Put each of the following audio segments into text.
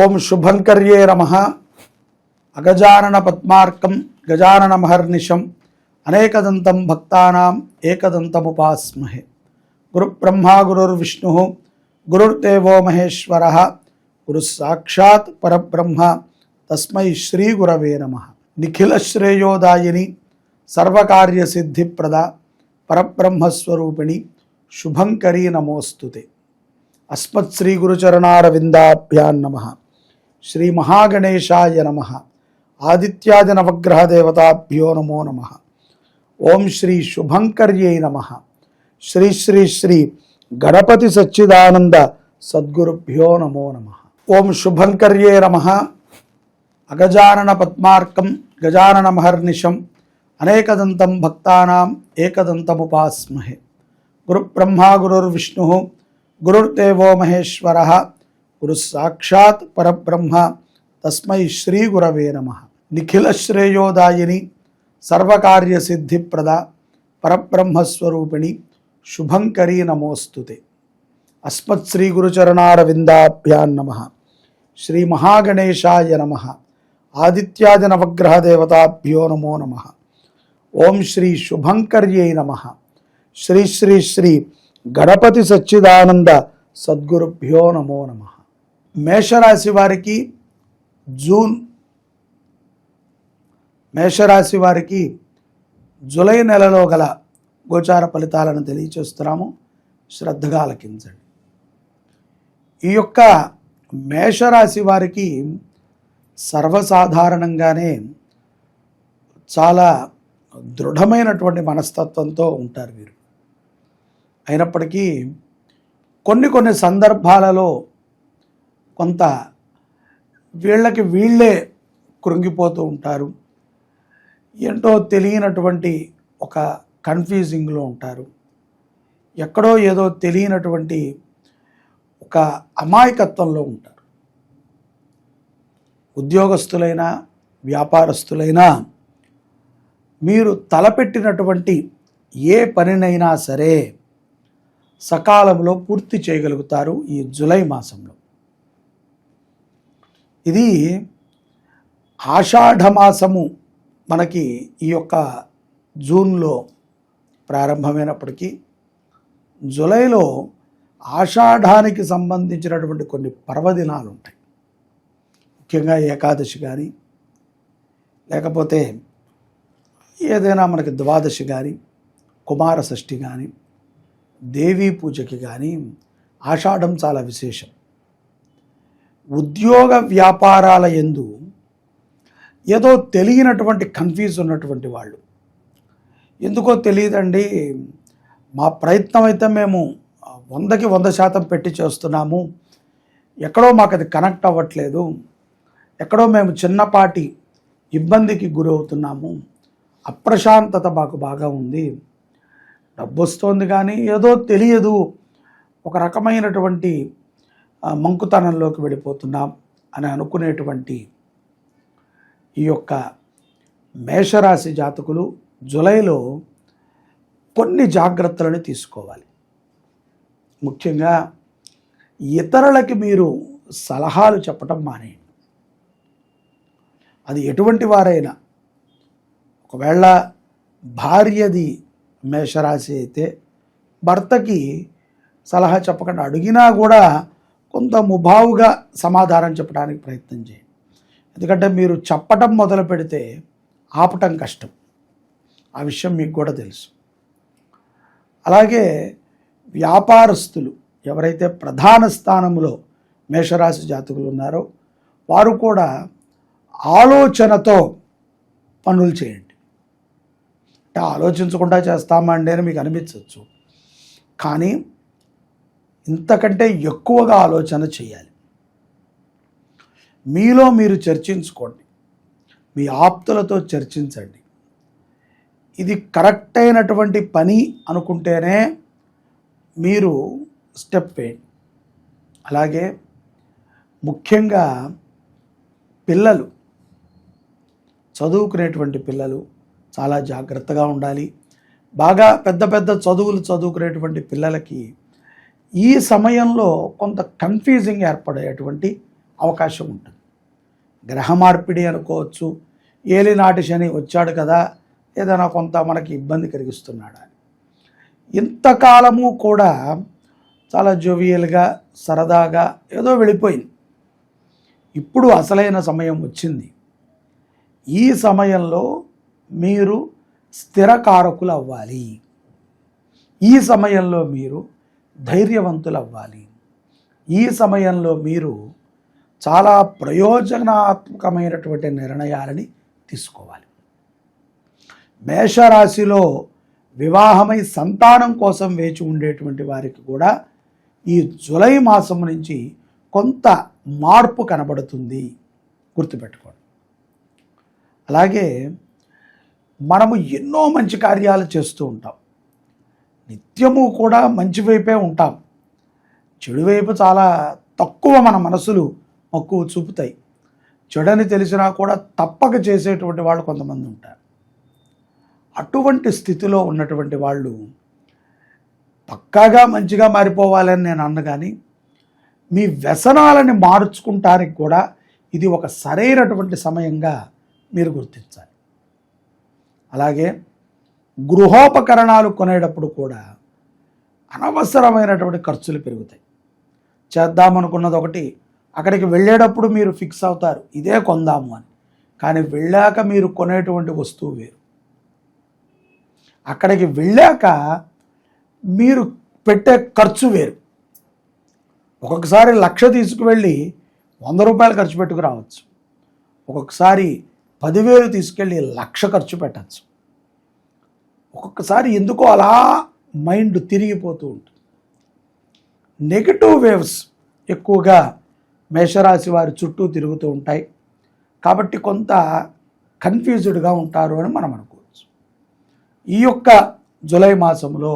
ఓం శుభంకర్యే నమః. అగజానన పద్మార్కం గజానన మహర్నిశం అనేకదంతం భక్తానాం ఏకదంతముపాస్మహే. గురుబ్రహ్మా గురుర్విష్ణుః గురుర్దేవో మహేశ్వరః గురుః సాక్షాత్ పరబ్రహ్మ తస్మై శ్రీ గురవే నమః. నిఖిల శ్రేయోదాయిని సర్వకార్యసిద్ధిప్రద పరబ్రహ్మస్వరూపిణి శుభంకరీ నమోస్తుతే. అస్మత్ శ్రీ గురుచరణారవిందాభ్యాం నమః. శ్రీ మహాగణేశాయ నమః. ఆదిత్యాది నవగ్రహ దేవతాభ్యో నమో నమః. ఓం శ్రీ శుభంకర్యై నమః. శ్రీ శ్రీ శ్రీ గణపతి సచ్చిదానంద సద్గురుభ్యో నమో నమః. ఓం శుభంకర్యై నమః. అగజానన పద్మార్కం గజానన మహర్నిశం అనేకదంతం భక్తానాం ఏకదంతముపాస్మహే. గురుబ్రహ్మా గురుర్విష్ణుః గురుర్దేవో మహేశ్వరః గురుః సాక్షాత్ పరబ్రహ్మ తస్మై శ్రీ గురవే నమః. నిఖిల శ్రేయోదాయిని సర్వకార్యసిద్ధిప్రద పరబ్రహ్మస్వరూపిణి శుభంకరీ నమోస్తుతే. అస్మత్ శ్రీ గురుచరణారవిందాభ్యాం నమః. శ్రీ మహాగణేశాయ నమః. ఆదిత్యాది నవగ్రహ దేవతాభ్యో నమో నమః. ఓం శ్రీ శుభంకర్యై నమః. శ్రీ శ్రీ శ్రీ గణపతి సచ్చిదానంద సద్గురుభ్యో నమో నమః. మేషరాశి వారికి మేషరాశి వారికి జూలై నెలలో గల గోచార ఫలితాలను తెలియచేస్తున్నాము. శ్రద్ధగా ఆలకించండి. ఈ యొక్క మేషరాశి వారికి సర్వసాధారణంగానే చాలా దృఢమైనటువంటి మనస్తత్వంతో ఉంటారు వీరు. అయినప్పటికీ కొన్ని సందర్భాలలో కొంత వీళ్ళకి వీళ్ళే కృంగిపోతూ ఉంటారు. ఏంటో తెలియనటువంటి ఒక కన్ఫ్యూజింగ్లో ఉంటారు. ఎక్కడో ఏదో తెలియనటువంటి ఒక అమాయకత్వంలో ఉంటారు. ఉద్యోగస్తులైనా వ్యాపారస్తులైనా మీరు తలపెట్టినటువంటి ఏ పనినైనా సరే సకాలంలో పూర్తి చేయగలుగుతారు ఈ జూలై మాసంలో. ఇది ఆషాఢమాసము మనకి ఈ యొక్క జూన్లో ప్రారంభమైనప్పటికీ జూలైలో ఆషాఢానికి సంబంధించినటువంటి కొన్ని పర్వదినాలు ఉంటాయి. ముఖ్యంగా ఏకాదశి కానీ లేకపోతే ఏదైనా మనకి ద్వాదశి కానీ కుమార షష్ఠి కానీ దేవీ పూజకి కానీ ఆషాఢం చాలా విశేషం. ఉద్యోగ వ్యాపారాల యందు ఏదో తెలియనటువంటి కన్ఫ్యూజ్ ఉన్నటువంటి వాళ్ళు, ఎందుకో తెలియదండి, మా ప్రయత్నం అయితే మేము 100కి 100% పెట్టి చేస్తున్నాము, ఎక్కడో మాకు అది కనెక్ట్ అవ్వట్లేదు, ఎక్కడో మేము చిన్నపాటి ఇబ్బందికి గురవుతున్నాము, అప్రశాంతత మాకు బాగా ఉంది, డబ్బు వస్తుంది కానీ ఏదో తెలియదు, ఒక రకమైనటువంటి మంకుతనంలోకి వెళ్ళిపోతున్నాం అని అనుకునేటువంటి ఈ యొక్క మేషరాశి జాతకులు జూలైలో కొన్ని జాగ్రత్తలను తీసుకోవాలి. ముఖ్యంగా ఇతరులకి మీరు సలహాలు చెప్పటం మానేయండి. అది ఎటువంటి వారైనా, ఒకవేళ భార్యది మేషరాశి అయితే భర్తకి సలహా చెప్పకుండా అడిగినా కూడా కొంత ముభావుగా సమాధానం చెప్పడానికి ప్రయత్నం చేయండి. ఎందుకంటే మీరు చెప్పటం మొదలు పెడితే ఆపటం కష్టం. ఆ విషయం మీకు కూడా తెలుసు. అలాగే వ్యాపారస్తులు ఎవరైతే ప్రధాన స్థానంలో మేషరాశి జాతకులు ఉన్నారో వారు కూడా ఆలోచనతో పనులు చేయండి. అంటే ఆలోచించకుండా చేస్తామండి అని మీకు అనిపించవచ్చు, కానీ ఇంతకంటే ఎక్కువగా ఆలోచన చేయాలి. మీలో మీరు చర్చించుకోండి, మీ ఆప్తులతో చర్చించండి. ఇది కరెక్ట్ అయినటువంటి పని అనుకుంటేనే మీరు స్టెప్ వేయండి. అలాగే ముఖ్యంగా పిల్లలు, చదువుకునేటువంటి పిల్లలు చాలా జాగ్రత్తగా ఉండాలి. బాగా పెద్ద పెద్ద చదువులు చదువుకునేటువంటి పిల్లలకి ఈ సమయంలో కొంత కన్ఫ్యూజింగ్ ఏర్పడేటువంటి అవకాశం ఉంటుంది. గ్రహ మార్పిడి అనుకోవచ్చు, ఏలినాటి శని వచ్చాడు కదా, ఏదైనా కొంత మనకి ఇబ్బంది కలిగిస్తున్నాడు అని. ఇంతకాలము కూడా చాలా జోవియల్గా సరదాగా ఏదో వెళ్ళిపోయింది. ఇప్పుడు అసలైన సమయం వచ్చింది. ఈ సమయంలో మీరు స్థిరకారకులు అవ్వాలి. ఈ సమయంలో మీరు ధైర్యవంతులు అవ్వాలి. ఈ సమయంలో మీరు చాలా ప్రయోజనాత్మకమైనటువంటి నిర్ణయాలని తీసుకోవాలి. మేషరాశిలో వివాహమై సంతానం కోసం వేచి ఉండేటువంటి వారికి కూడా ఈ జూలై మాసం నుంచి కొంత మార్పు కనబడుతుంది, గుర్తుపెట్టుకోండి. అలాగే మనము ఎన్నో మంచి కార్యాలు చేస్తూ ఉంటాం, నిత్యము కూడా మంచి వైపే ఉంటాం. చెడు వైపు చాలా తక్కువ మన మనసులు మక్కువ చూపుతాయి. చెడని తెలిసినా కూడా తప్పక చేసేటువంటి వాళ్ళు కొంతమంది ఉంటారు. అటువంటి స్థితిలో ఉన్నటువంటి వాళ్ళు పక్కాగా మంచిగా మారిపోవాలని నేను అన్న, కానీ మీ వ్యసనాలని మార్చుకుంటానికి కూడా ఇది ఒక సరైనటువంటి సమయంగా మీరు గుర్తించాలి. అలాగే గృహోపకరణాలు కొనేటప్పుడు కూడా అనవసరమైనటువంటి ఖర్చులు పెరుగుతాయి. చేద్దామనుకున్నది ఒకటి, అక్కడికి వెళ్ళేటప్పుడు మీరు ఫిక్స్ అవుతారు ఇదే కొందాము అని, కానీ వెళ్ళాక మీరు కొనేటువంటి వస్తువు వేరు. అక్కడికి వెళ్ళాక మీరు పెట్టే ఖర్చు వేరు. ఒక్కొక్కసారి 1,00,000 తీసుకువెళ్ళి 100 రూపాయలు ఖర్చు పెట్టుకురావచ్చు. ఒక్కొక్కసారి 10,000 తీసుకెళ్ళి 1,00,000 ఖర్చు పెట్టచ్చు. ఒక్కొక్కసారి ఎందుకో అలా మైండ్ తిరిగిపోతూ ఉంటుంది. నెగటివ్ వేవ్స్ ఎక్కువగా మేషరాశి వారి చుట్టూ తిరుగుతూ ఉంటాయి. కాబట్టి కొంత కన్ఫ్యూజ్డ్గా ఉంటారు అని మనం అనుకోవచ్చు. ఈ యొక్క జూలై మాసంలో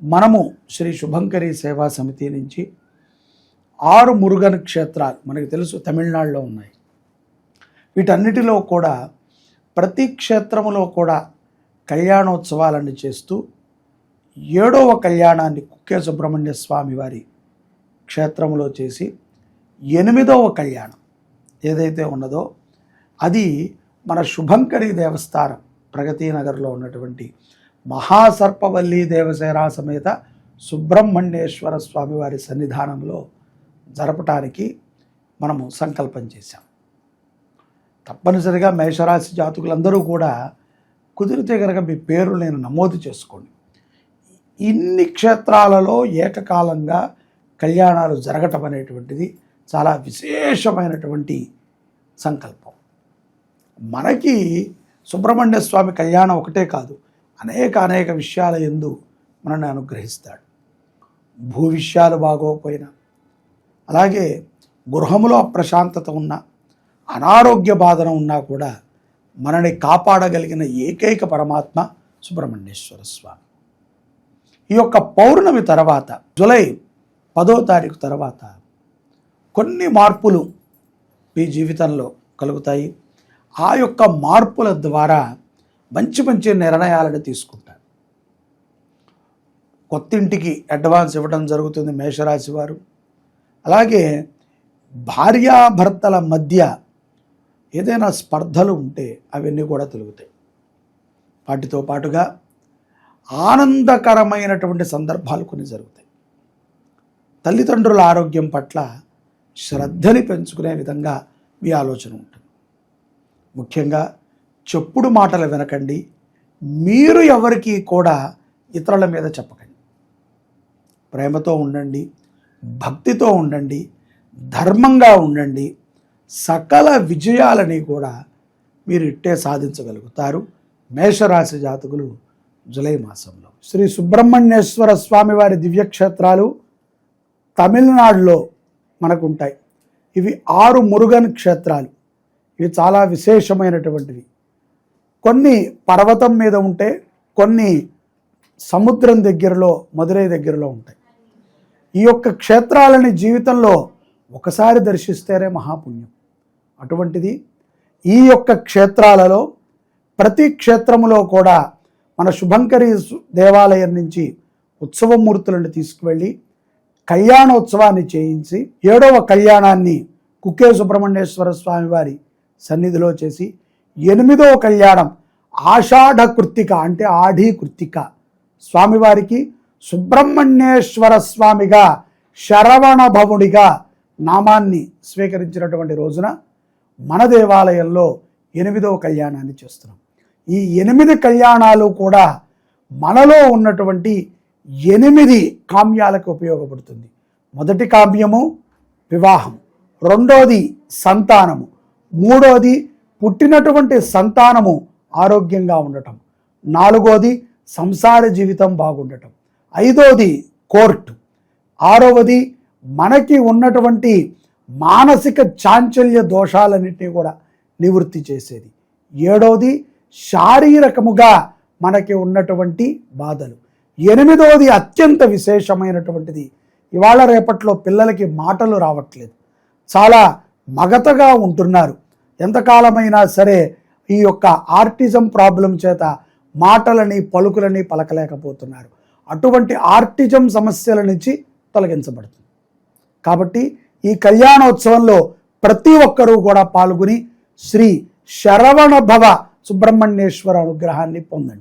మనము శ్రీ శుభంకరి సేవా సమితి నుంచి 6 మురుగన్ క్షేత్రాలు మనకు తెలుసు తమిళనాడులో ఉన్నాయి. వీటన్నిటిలో కూడా ప్రతి క్షేత్రములో కూడా కళ్యాణోత్సవాలను చేస్తూ 7వ కళ్యాణాన్ని కుక్కే సుబ్రహ్మణ్య స్వామి వారి క్షేత్రంలో చేసి 8వ కళ్యాణం ఏదైతే ఉన్నదో అది మన శుభంకరి దేవస్థానం ప్రగతి నగర్లో ఉన్నటువంటి మహాసర్పవల్లి దేవసేరా సమేత సుబ్రహ్మణ్యేశ్వర స్వామి వారి సన్నిధానంలో జరపటానికి మనము సంకల్పం చేశాం. తప్పనిసరిగా మేషరాశి జాతకులందరూ కూడా కుదిరితే కనుక మీ పేరు నేను నమోదు చేసుకోండి. ఇన్ని క్షేత్రాలలో ఏకకాలంగా కళ్యాణాలు జరగటం అనేటువంటిది చాలా విశేషమైనటువంటి సంకల్పం. మనకి సుబ్రహ్మణ్య స్వామి కళ్యాణం ఒకటే కాదు, అనేక విషయాల యందు మనల్ని అనుగ్రహిస్తాడు. భూ విషయాలు బాగోకపోయినా, అలాగే గృహములో అప్రశాంతత ఉన్న, అనారోగ్య బాధన ఉన్నా కూడా మనని కాపాడగలిగిన ఏకైక పరమాత్మ సుబ్రహ్మణ్యేశ్వర స్వామి. ఈ యొక్క పౌర్ణమి తర్వాత జూలై 10వ తారీఖు తర్వాత కొన్ని మార్పులు మీ జీవితంలో కలుగుతాయి. ఆ యొక్క మార్పుల ద్వారా మంచి నిర్ణయాలను తీసుకుంటారు. కొత్తింటికి అడ్వాన్స్ ఇవ్వడం జరుగుతుంది మేషరాశి వారు. అలాగే భార్యాభర్తల మధ్య ఏదైనా స్పర్ధలు ఉంటే అవన్నీ కూడా తొలగుతాయి. వాటితో పాటుగా ఆనందకరమైనటువంటి సందర్భాలు కొన్ని జరుగుతాయి. తల్లిదండ్రుల ఆరోగ్యం పట్ల శ్రద్ధని పెంచుకునే విధంగా మీ ఆలోచన ఉంటుంది. ముఖ్యంగా చెప్పుడు మాటలు వినకండి. మీరు ఎవరికి కూడా ఇతరుల మీద చెప్పకండి. ప్రేమతో ఉండండి, భక్తితో ఉండండి, ధర్మంగా ఉండండి. సకల విజయాలని కూడా మీరు ఇట్టే సాధించగలుగుతారు మేషరాశి జాతకులు జూలై మాసంలో. శ్రీ సుబ్రహ్మణ్యేశ్వర స్వామి వారి దివ్యక్షేత్రాలు తమిళనాడులో మనకు ఉంటాయి. ఇవి 6 మురుగన్ క్షేత్రాలు. ఇవి చాలా విశేషమైనటువంటివి. కొన్ని పర్వతం మీద ఉంటే, కొన్ని సముద్రం దగ్గరలో మదురై దగ్గరలో ఉంటాయి. ఈ యొక్క క్షేత్రాలని జీవితంలో ఒకసారి దర్శిస్తేనే మహాపుణ్యం. అటువంటిది ఈ యొక్క క్షేత్రాలలో ప్రతి క్షేత్రములో కూడా మన శుభంకరి దేవాలయం నుంచి ఉత్సవమూర్తులను తీసుకువెళ్ళి కళ్యాణోత్సవాన్ని చేయించి 7వ కళ్యాణాన్ని కుక్కే సుబ్రహ్మణ్యేశ్వర స్వామి వారి సన్నిధిలో చేసి 8వ కళ్యాణం ఆషాఢ కృత్తిక అంటే ఆఢీ కృత్తిక స్వామివారికి సుబ్రహ్మణ్యేశ్వర స్వామిగా శరవణ భవుడిగా నామాన్ని స్వీకరించినటువంటి రోజున మన దేవాలయంలో 8వ కళ్యాణాన్ని చేస్తున్నాం. ఈ 8 కళ్యాణాలు కూడా మనలో ఉన్నటువంటి 8 కామ్యాలకు ఉపయోగపడుతుంది. మొదటి కామ్యము వివాహం, రెండోది సంతానము, మూడోది పుట్టినటువంటి సంతానము ఆరోగ్యంగా ఉండటం, నాలుగోది సంసార జీవితం బాగుండటం, ఐదోది కోర్టు, ఆరవది మనకి ఉన్నటువంటి మానసిక చాంచల్య దోషాలన్నింటినీ కూడా నివృత్తి చేసేది, ఏడవది శారీరకముగా మనకి ఉన్నటువంటి బాధలు, 8వది అత్యంత విశేషమైనటువంటిది ఇవాళ రేపట్లో పిల్లలకి మాటలు రావట్లేదు, చాలా మగతగా ఉంటున్నారు. ఎంతకాలమైనా సరే ఈ యొక్క ఆర్టిజం ప్రాబ్లం చేత మాటలని పలుకులని పలకలేకపోతున్నారు. అటువంటి ఆర్టిజం సమస్యల నుంచి తొలగించబడుతుంది. కాబట్టి ఈ కళ్యాణోత్సవంలో ప్రతి ఒక్కరూ కూడా పాల్గొని శ్రీ శరవణ భవ సుబ్రహ్మణ్యేశ్వర అనుగ్రహాన్ని పొందండి.